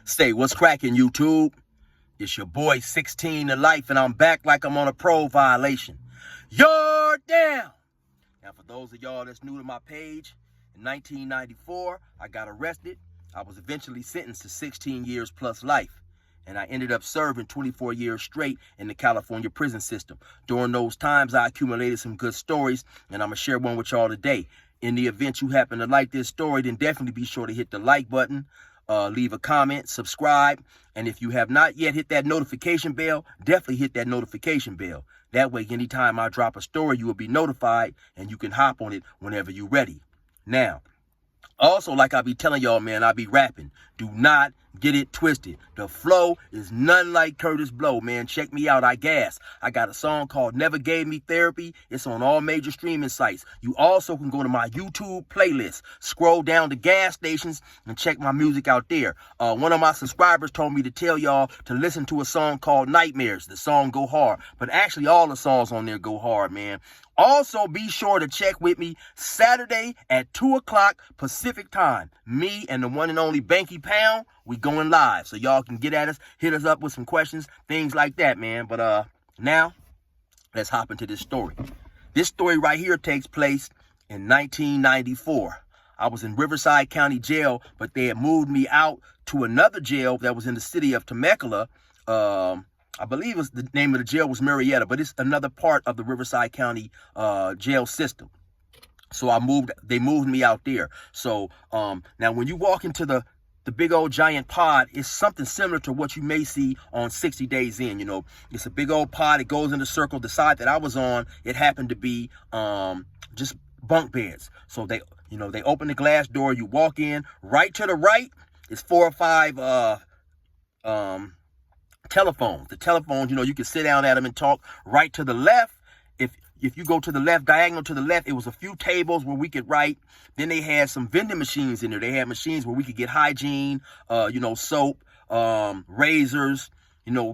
Say, what's cracking, YouTube? It's your boy 16 to life, and I'm back like I'm on a parole violation. You're down. Now, for those of y'all that's new to my page, in 1994, I got arrested. I was eventually sentenced to 16 years plus life, and I ended up serving 24 years straight in the California prison system. During those times, I accumulated some good stories, and I'm going to share one with y'all today. In the event you happen to like this story, then definitely be sure to hit the like button, leave a comment, subscribe, and if you have not yet hit that notification bell, definitely hit that notification bell. That way, anytime I drop a story, you will be notified, and you can hop on it whenever you're ready. Now, also, like I be telling y'all, man, I be rapping. Do not get it twisted. The flow is nothing like Curtis Blow, man. Check me out. I gas. I got a song called Never Gave Me Therapy. It's on all major streaming sites. You also can go to my YouTube playlist. Scroll down to gas stations and check my music out there. One of my subscribers told me to tell y'all to listen to a song called Nightmares. The song go hard. But actually, all the songs on there go hard, man. Also, be sure to check with me Saturday at 2 o'clock Pacific time. Me and the one and only Banky Pound, we going live. So y'all can get at us, hit us up with some questions, things like that, man. But now, let's hop into this story. This story right here takes place in 1994. I was in Riverside County Jail, but they had moved me out to another jail that was in the city of Temecula. I believe the name of the jail was Marietta, but it's another part of the Riverside County jail system. So they moved me out there. So now when you walk into the big old giant pod, it's something similar to what you may see on 60 Days In. You know, it's a big old pod. It goes in a circle. The side that I was on, it happened to be just bunk beds. So they open the glass door. You walk in. Right to the right is 4 or 5 telephones. The telephones, you can sit down at them and talk. Right to the left, if you go to the left, diagonal to the left, it was a few tables where we could write. Then they had some vending machines in there. They had machines where we could get hygiene, soap, razors,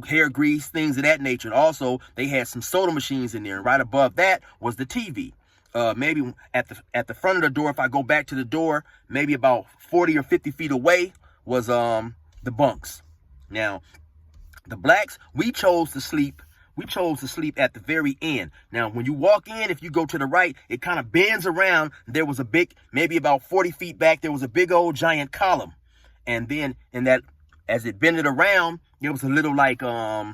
hair grease, things of that nature. And also, they had some soda machines in there. And right above that was the TV. Maybe at the front of the door, if I go back to the door, maybe about 40 or 50 feet away was the bunks. Now, the blacks, we chose to sleep at the very end. Now, when you walk in, if you go to the right, it kind of bends around. There was a big, maybe about 40 feet back, there was a big old giant column. And then as it bended around, it was a little like, where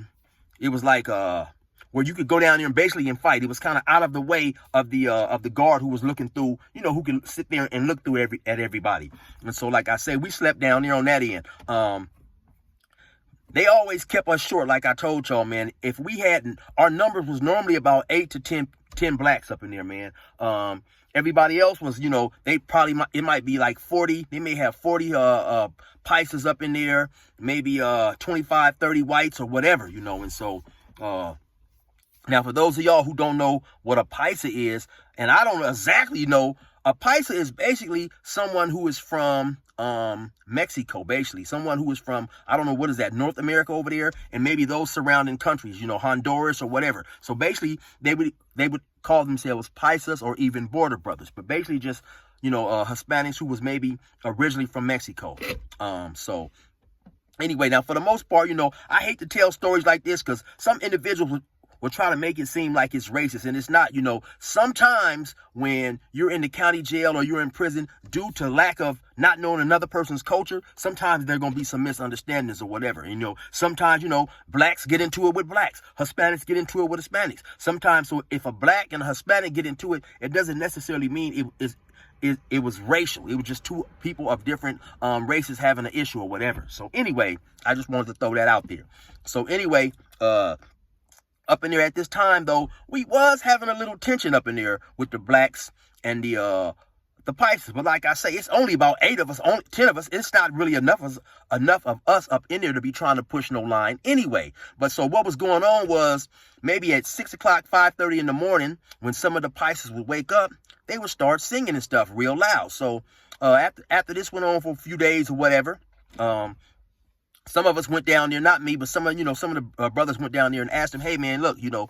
you could go down there and basically fight. It was kind of out of the way of the guard who was looking through, who can sit there and look through at everybody. And so, like I said, we slept down there on that end. They always kept us short, like I told y'all, man. If we hadn't, our numbers was normally about 8 to 10 blacks up in there, man. Everybody else was, it might be like 40. They may have 40 PAISA'S up in there, maybe 25, 30 whites or whatever, And so, now for those of y'all who don't know what a PAISA is, and I don't exactly know, a PAISA is basically someone who is from Mexico, basically. Someone who is from, I don't know, what is that, North America over there, and maybe those surrounding countries, Honduras or whatever. So basically, they would call themselves PAISA'S or even border brothers, but basically just, Hispanics who was maybe originally from Mexico. So anyway, now for the most part, I hate to tell stories like this because some individuals will try to make it seem like it's racist, and it's not. Sometimes when you're in the county jail or you're in prison, due to lack of not knowing another person's culture, sometimes there are going to be some misunderstandings or whatever. Sometimes, blacks get into it with blacks. Hispanics get into it with Hispanics. Sometimes, so if a black and a Hispanic get into it, it doesn't necessarily mean it was racial. It was just two people of different races having an issue or whatever. So anyway, I just wanted to throw that out there. So anyway, up in there at this time, though, we was having a little tension up in there with the blacks and the PAISA'S. But like I say, it's only about 8 of us, only 10 of us. It's not really enough of us up in there to be trying to push no line anyway. But so what was going on was maybe at 6 o'clock, 5:30 in the morning, when some of the PAISA'S would wake up, they would start singing and stuff real loud. So after this went on for a few days or whatever, some of us went down there, not me, but some of the brothers went down there and asked him, hey man, look, a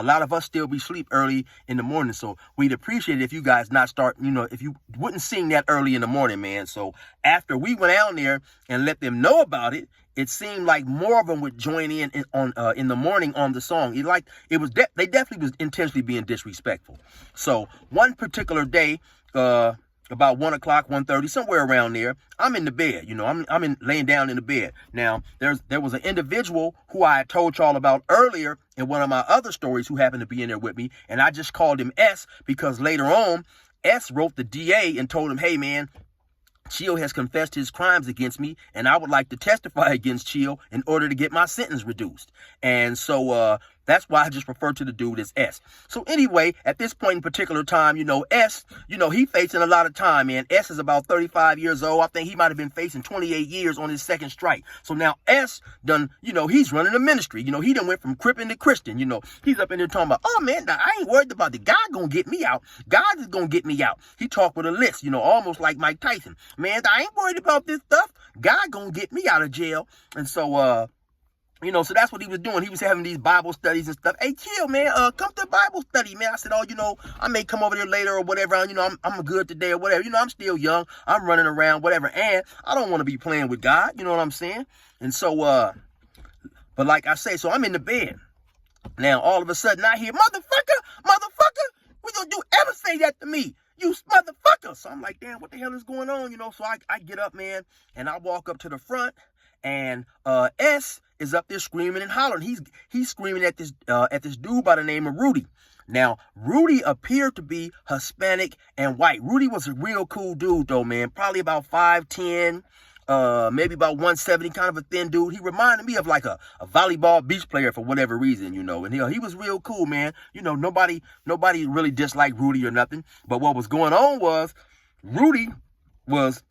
lot of us still be sleep early in the morning, so we'd appreciate it if you guys not start, if you wouldn't sing that early in the morning, man. So after we went down there and let them know about it, it seemed like more of them would join in the morning on the song. They definitely was intentionally being disrespectful. So one particular day, about 1 o'clock, 1:30, somewhere around there, I'm in the bed. I'm laying down in the bed. Now, there was an individual who I had told y'all about earlier in one of my other stories who happened to be in there with me, and I just called him S because later on, S wrote the DA and told him, hey, man, Chill has confessed his crimes against me, and I would like to testify against Chill in order to get my sentence reduced. And so that's why I just refer to the dude as S. So anyway, at this point in particular time, S, he facing a lot of time, man. S is about 35 years old. I think he might have been facing 28 years on his second strike. So now S done, he's running a ministry. He done went from Crippin to Christian. He's up in there talking about, oh man, I ain't worried about God gonna get me out. God is gonna get me out. He talked with a list, almost like Mike Tyson. Man, I ain't worried about this stuff. God gonna get me out of jail. And so, so that's what he was doing. He was having these Bible studies and stuff. Hey, Chill, man, come to Bible study, man. I said, I may come over there later or whatever. I'm good today or whatever. I'm still young. I'm running around, whatever. And I don't want to be playing with God. You know what I'm saying? And so, but like I say, so I'm in the bed. Now, all of a sudden, I hear, motherfucker, what you ever say that to me? You motherfucker. So I'm like, damn, what the hell is going on? So I get up, man, and I walk up to the front, and S is up there screaming and hollering. He's screaming at this dude by the name of Rudy. Now, Rudy appeared to be Hispanic and white. Rudy was a real cool dude, though, man. Probably about 5'10", maybe about 170, kind of a thin dude. He reminded me of like a volleyball beach player for whatever reason, and he was real cool, man. Nobody really disliked Rudy or nothing. But what was going on was Rudy was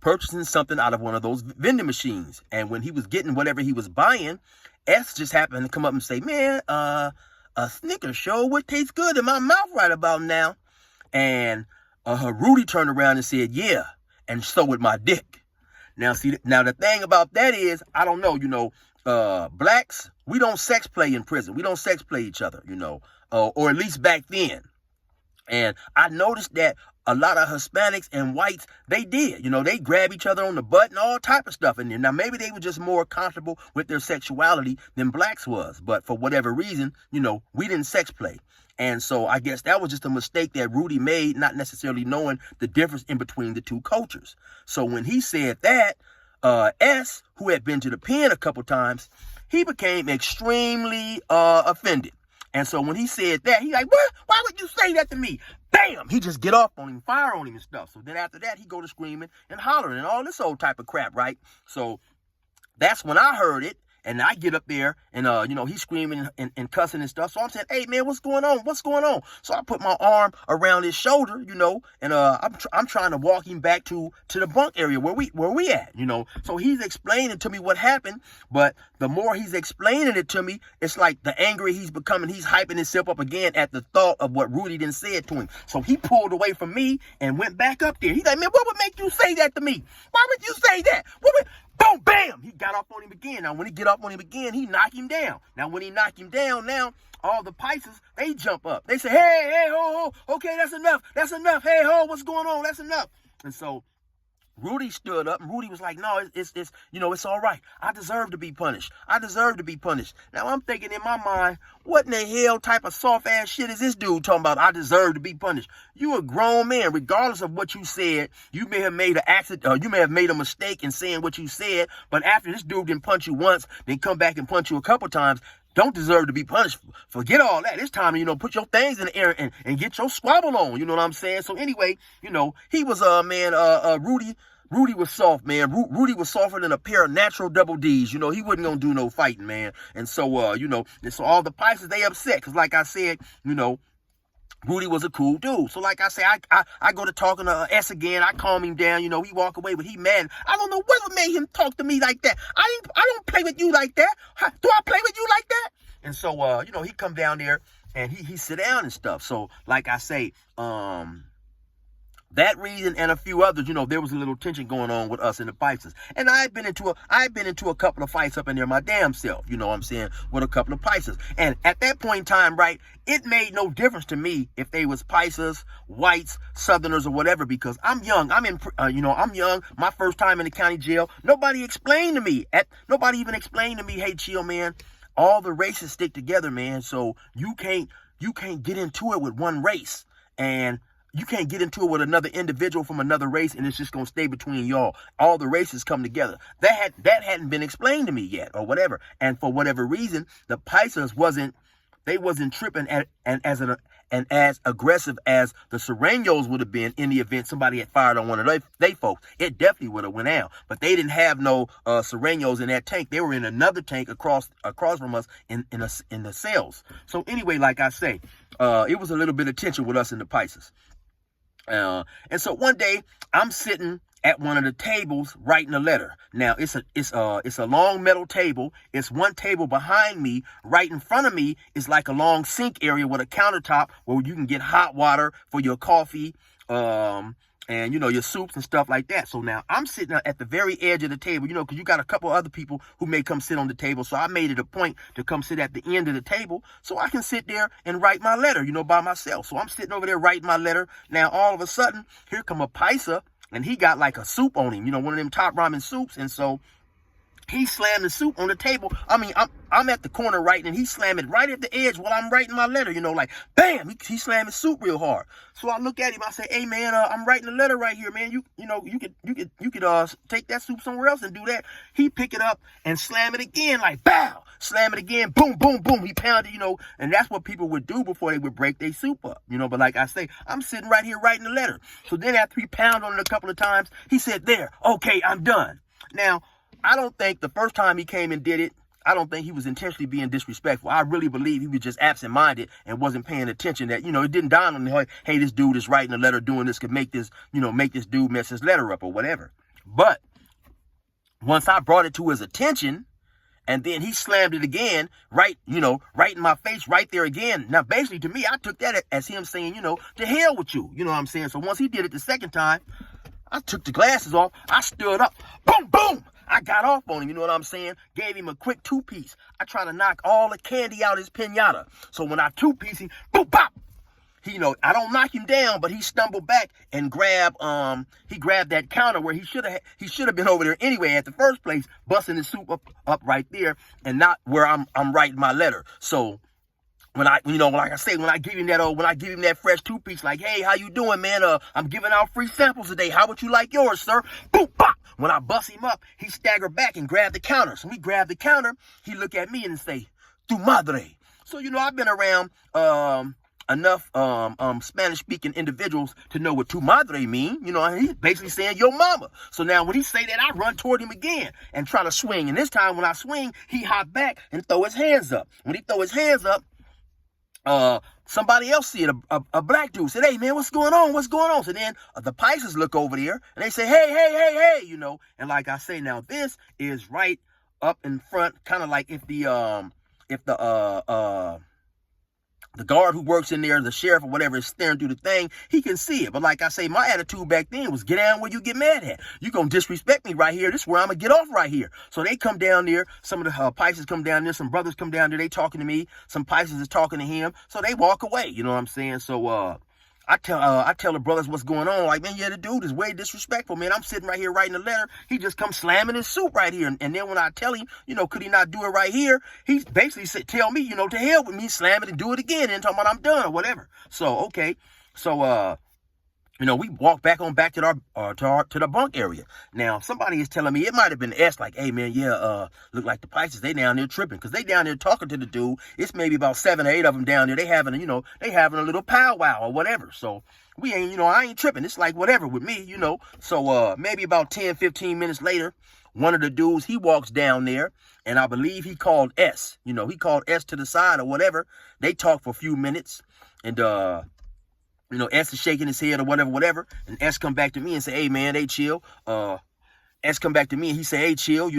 purchasing something out of one of those vending machines. And when he was getting whatever he was buying, S just happened to come up and say, man, a Snickers sure would taste good in my mouth right about now. And Rudy turned around and said, yeah, and so would my dick. Now, the thing about that is, I don't know, blacks, we don't sex play in prison. We don't sex play each other, or at least back then. And I noticed that a lot of Hispanics and whites, they did. They grab each other on the butt and all type of stuff in there. Now, maybe they were just more comfortable with their sexuality than blacks was. But for whatever reason, we didn't sex play. And so I guess that was just a mistake that Rudy made, not necessarily knowing the difference in between the two cultures. So when he said that, S, who had been to the pen a couple times, he became extremely offended. And so when he said that, he's like, what? Why would you say that to me? Bam! He just get off on him, fire on him and stuff. So then after that, he go to screaming and hollering and all this old type of crap, right? So that's when I heard it. And I get up there and, he's screaming and cussing and stuff. So I'm saying, hey, man, what's going on? What's going on? So I put my arm around his shoulder, and I'm trying to walk him back to the bunk area where we at, So he's explaining to me what happened. But the more he's explaining it to me, it's like the angrier he's becoming. He's hyping himself up again at the thought of what Rudy done said to him. So he pulled away from me and went back up there. He's like, man, what would make you say that to me? Why would you say that? Boom, bam! He got off on him again. Now, when he get off on him again, he knock him down. Now, when he knock him down, now, all the PAISA'S, they jump up. They say, hey, ho, okay, that's enough. Hey, ho, what's going on? That's enough. And so Rudy stood up, and Rudy was like, no, it's all right. I deserve to be punished. Now, I'm thinking in my mind, what in the hell type of soft-ass shit is this dude talking about? I deserve to be punished. You a grown man. Regardless of what you said, you may have made an accident, or you may have made a mistake in saying what you said, but after this dude didn't punch you once, then come back and punch you a couple times, don't deserve to be punished. Forget all that. It's time to, put your things in the air and get your squabble on. You know what I'm saying? So anyway, he was, Rudy was soft, man. Rudy was softer than a pair of natural double D's. He wasn't going to do no fighting, man. And so, and so all the PAISA'S, they upset. Because like I said, Rudy was a cool dude. So like I say, I go to talking to S again. I calm him down. He walk away, but he mad. I don't know what made him talk to me like that. I don't play with you like that. Do I play with you like that? And so, he come down there and he sit down and stuff. So like I say, that reason and a few others, there was a little tension going on with us in the PAISA'S. And I've been into a couple of fights up in there my damn self, you know what I'm saying, with a couple of PAISA'S. And at that point in time, right, it made no difference to me if they was PAISA'S, whites, Southerners, or whatever, because I'm young. I'm young. My first time in the county jail. Nobody even explained to me, hey, chill, man. All the races stick together, man. So you can't get into it with one race, and you can't get into it with another individual from another race, and it's just gonna stay between y'all. All the races come together. That hadn't been explained to me yet, or whatever. And for whatever reason, the PAISA'S wasn't tripping and as aggressive as the Serranos would have been in the event somebody had fired on one of they folks. It definitely would have went out. But they didn't have no Serranos in that tank. They were in another tank across from us in the cells. So anyway, like I say, it was a little bit of tension with us in the PAISA'S. And so one day I'm sitting at one of the tables writing a letter. Now it's a long metal table. It's one table behind me. Right in front of me is like a long sink area with a countertop where you can get hot water for your coffee, and your soups and stuff like that. So now I'm sitting at the very edge of the table, because you got a couple other people who may come sit on the table. So I made it a point to come sit at the end of the table so I can sit there and write my letter, by myself. So I'm sitting over there writing my letter. Now all of a sudden, here come a PAISA, and he got like a soup on him, one of them top ramen soups. And so he slammed the soup on the table. I mean, I'm at the corner writing, and he slammed it right at the edge while I'm writing my letter, like, bam, he slammed his soup real hard. So I look at him, I say, hey, man, I'm writing a letter right here, man. You could take that soup somewhere else and do that. He pick it up and slam it again, like, bow, slam it again, boom, boom, boom. He pounded, and that's what people would do before they would break their soup up, but like I say, I'm sitting right here writing the letter. So then after he pounded on it a couple of times, he said, there, okay, I'm done. Now, I don't think the first time he came and did it, I don't think he was intentionally being disrespectful. I really believe he was just absent-minded and wasn't paying attention that, it didn't dawn on him, hey, this dude is writing a letter doing this could make this, make this dude mess his letter up or whatever. But once I brought it to his attention, and then he slammed it again, right in my face, right there again. Now, basically, to me, I took that as him saying, to hell with you. You know what I'm saying? So once he did it the second time, I took the glasses off. I stood up. Boom, boom. I got off on him, you know what I'm saying? Gave him a quick two-piece. I try to knock all the candy out his pinata. So when I two-piece him, boop, bop. I don't knock him down, but he stumbled back and grabbed that counter where he should have been over there anyway at the first place, busting his soup up right there, and not where I'm writing my letter. So when I give him that fresh two-piece, like, hey, how you doing, man? I'm giving out free samples today. How would you like yours, sir? Boop, bop. When I bust him up, he staggered back and grabbed the counter. So he grabbed the counter. He looked at me and say, "Tu madre." So, I've been around enough Spanish-speaking individuals to know what tu madre mean. He's basically saying your mama. So now when he say that, I run toward him again and try to swing. And this time when I swing, he hop back and throw his hands up. When he throw his hands up, somebody else see it, a black dude said, hey, man, what's going on? So then the PAISA'S look over there and they say, hey, and like I say, now this is right up in front, kind of like if the guard who works in there, the sheriff or whatever, is staring through the thing, he can see it. But like I say, my attitude back then was get down where you get mad at. You gonna disrespect me right here. This is where I'm gonna get off right here. So they come down there. Some of the PAISA'S come down there. Some brothers come down there. They talking to me. Some PAISA'S is talking to him. So they walk away. You know what I'm saying? So I tell the brothers what's going on. Like, man, yeah, the dude is way disrespectful, man. I'm sitting right here writing a letter. He just comes slamming his soup right here. And then when I tell him, could he not do it right here? He basically said, tell me, to hell with me, slam it and do it again. And talking about I'm done or whatever. So, okay. So, we walk back to the bunk area. Now, somebody is telling me, it might have been S, like, hey, man, yeah, look like the PAISA'S, they down there tripping. Because they down there talking to the dude. It's maybe about 7 or 8 of them down there. They having a little powwow or whatever. So, we ain't, I ain't tripping. It's like whatever with me, So, maybe about 10, 15 minutes later, one of the dudes, he walks down there. And I believe he called S. He called S to the side or whatever. They talked for a few minutes. And, S is shaking his head or whatever. And S come back to me and say, hey, man, they chill. S come back to me and he say, hey, chill.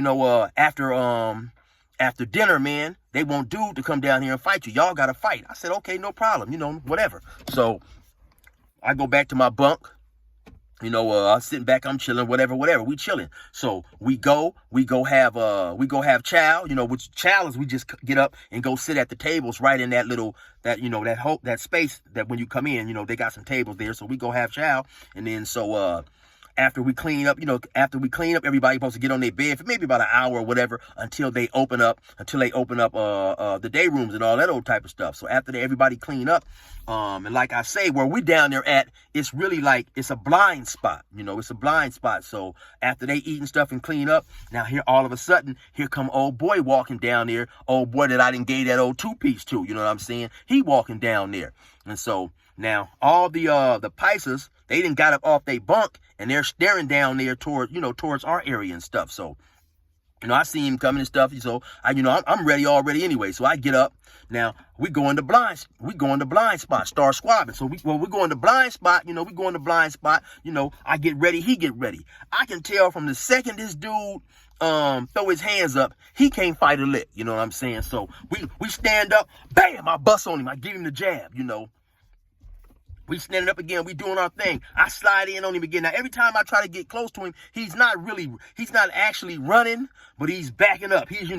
After dinner, man, they want dude to come down here and fight you. Y'all got to fight. I said, okay, no problem. Whatever. So I go back to my bunk. I'm sitting back, I'm chilling, whatever, we chilling. So we go have chow, which chow is we just get up and go sit at the tables right in that little, that space that when you come in, they got some tables there. So we go have chow. And then, after we clean up, everybody's supposed to get on their bed for maybe about an hour or whatever until they open up the day rooms and all that old type of stuff. So after everybody clean up, and like I say, where we down there at, it's really like, it's a blind spot, it's a blind spot. So after they eating stuff and clean up, now here, all of a sudden, here come old boy walking down there, old boy that I didn't gave that old 2-piece to, you know what I'm saying? He walking down there. And so now all the PAISA'S, they didn't got up off their bunk and they're staring down there towards our area and stuff. So, I see him coming and stuff. So I'm ready already anyway. So I get up. Now we go in the blind spot, start squabbing. So we go in the blind spot, I get ready, he get ready. I can tell from the second this dude throw his hands up, he can't fight a lick, you know what I'm saying? So we stand up, bam, I bust on him, I give him the jab, We standing up again. We doing our thing. I slide in on him again. Now, every time I try to get close to him, he's not actually running, but he's backing up. He's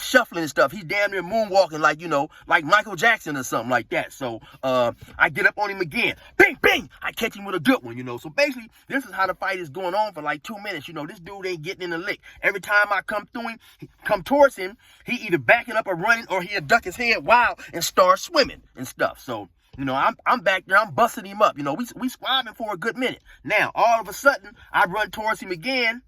shuffling and stuff. He's damn near moonwalking like Michael Jackson or something like that. So, I get up on him again. Bing, bing. I catch him with a good one, So basically, this is how the fight is going on for like 2 minutes. This dude ain't getting in the lick. Every time I come towards him, he either backing up or running, or he'll duck his head wild and start swimming and stuff. So, I'm back there, I'm busting him up. We squabbing for a good minute. Now, all of a sudden, I run towards him again.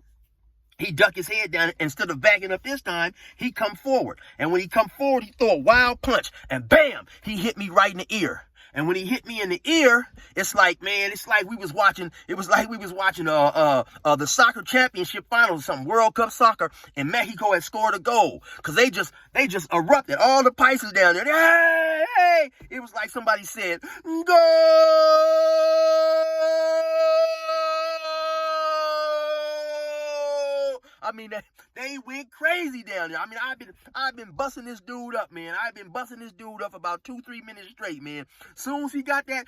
He duck his head down. Instead of backing up this time, he come forward. And when he come forward, he throw a wild punch. And bam, he hit me right in the ear. And when he hit me in the ear, it's like we was watching the soccer championship finals, some World Cup soccer, and Mexico had scored a goal. Cause they just erupted. All the PAISA'S down there. Hey, hey! It was like somebody said, "Goal!" I mean, they went crazy down there. I mean, I've been busting this dude up, man. I've been busting this dude up about 2-3 minutes straight, man. Soon as he got that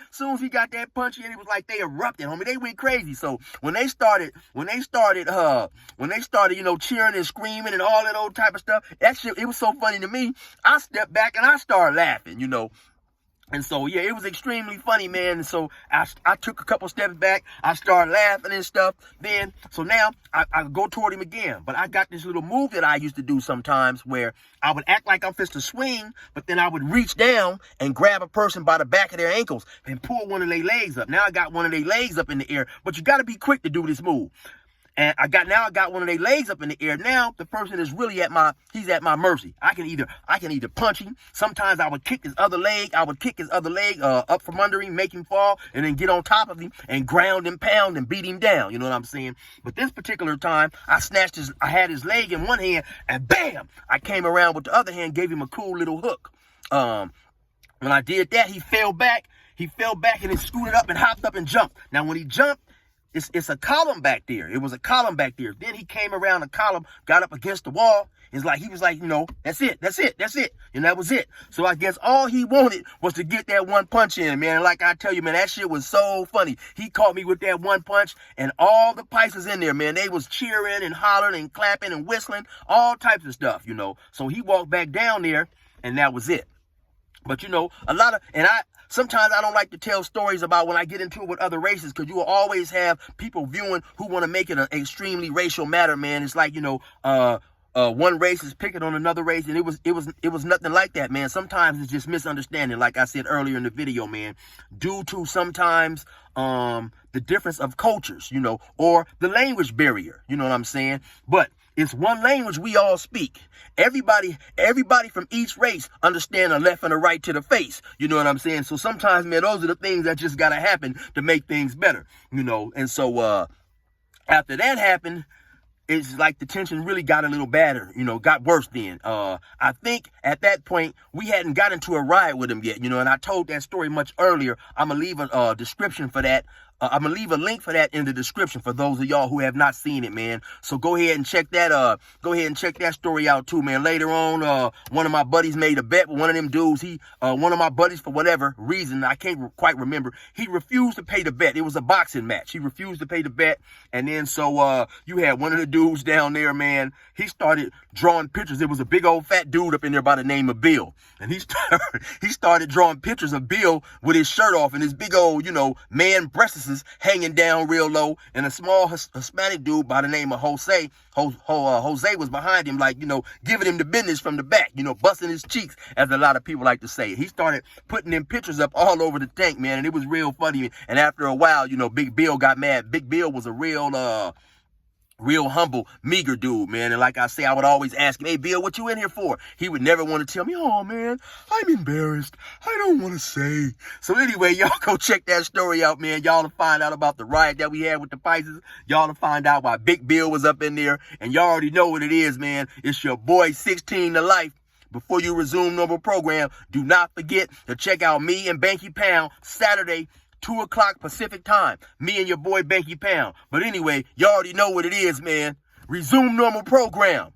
punch in, it was like they erupted, homie. They went crazy. So when they started, cheering and screaming and all that old type of stuff, that shit, it was so funny to me. I stepped back and I started laughing, And so, yeah, it was extremely funny, man. And so I took a couple steps back. I started laughing and stuff. So now I go toward him again. But I got this little move that I used to do sometimes where I would act like I'm fist to swing, but then I would reach down and grab a person by the back of their ankles and pull one of their legs up. Now I got one of their legs up in the air, but you got to be quick to do this move. And I got one of their legs up in the air. Now the person is really at my mercy. I can either punch him. Sometimes I would kick his other leg. Up from under him, make him fall, and then get on top of him and ground and pound and beat him down. You know what I'm saying? But this particular time, I had his leg in one hand, and bam! I came around with the other hand, gave him a cool little hook. When I did that, he fell back and then scooted up and hopped up and jumped. Now when he jumped, it's a column back there. It was a column back there. Then he came around the column, got up against the wall. He was like, that's it. And that was it. So I guess all he wanted was to get that one punch in, man. Like I tell you, man, that shit was so funny. He caught me with that one punch, and all the PAISA'S in there, man, they was cheering and hollering and clapping and whistling, all types of stuff, So he walked back down there, and that was it. But sometimes I don't like to tell stories about when I get into it with other races, because you will always have people viewing who want to make it an extremely racial matter, man. It's like, one race is picking on another race, and it was nothing like that, man. Sometimes it's just misunderstanding, like I said earlier in the video, man, due to sometimes the difference of cultures, or the language barrier, you know what I'm saying? But it's one language we all speak. Everybody from each race understand a left and a right to the face. You know what I'm saying? So sometimes, man, those are the things that just gotta happen to make things better, And so after that happened, it's like the tension really got a little badder, got worse then. I think at that point, we hadn't got into a riot with him yet, and I told that story much earlier. I'm going to leave a description for that I'm gonna leave a link for that in the description for those of y'all who have not seen it, man. So go ahead and check that. Go ahead and check that story out too, man. Later on, one of my buddies made a bet with one of them dudes. One of my buddies, for whatever reason, I can't quite remember, he refused to pay the bet. It was a boxing match. He refused to pay the bet, and then so you had one of the dudes down there, man. He started drawing pictures. It was a big old fat dude up in there by the name of Bill, and he started drawing pictures of Bill with his shirt off and his big old, man breasts hanging down real low, and a small Hispanic dude by the name of Jose. Jose was behind him, like, giving him the business from the back, busting his cheeks, as a lot of people like to say. He started putting them pictures up all over the tank, man, and it was real funny. And after a while, Big Bill got mad. Big Bill was a real humble, meager dude, man. And like I say, I would always ask him, hey, Bill, what you in here for? He would never want to tell me, oh, man, I'm embarrassed. I don't want to say. So anyway, y'all go check that story out, man. Y'all to find out about the riot that we had with the PAISA'S. Y'all to find out why Big Bill was up in there. And y'all already know what it is, man. It's your boy 16 to life. Before you resume normal program, do not forget to check out me and Banky Pound Saturday, 2 o'clock Pacific time. Me and your boy Banky Pound. But anyway, y'all already know what it is, man. Resume normal program.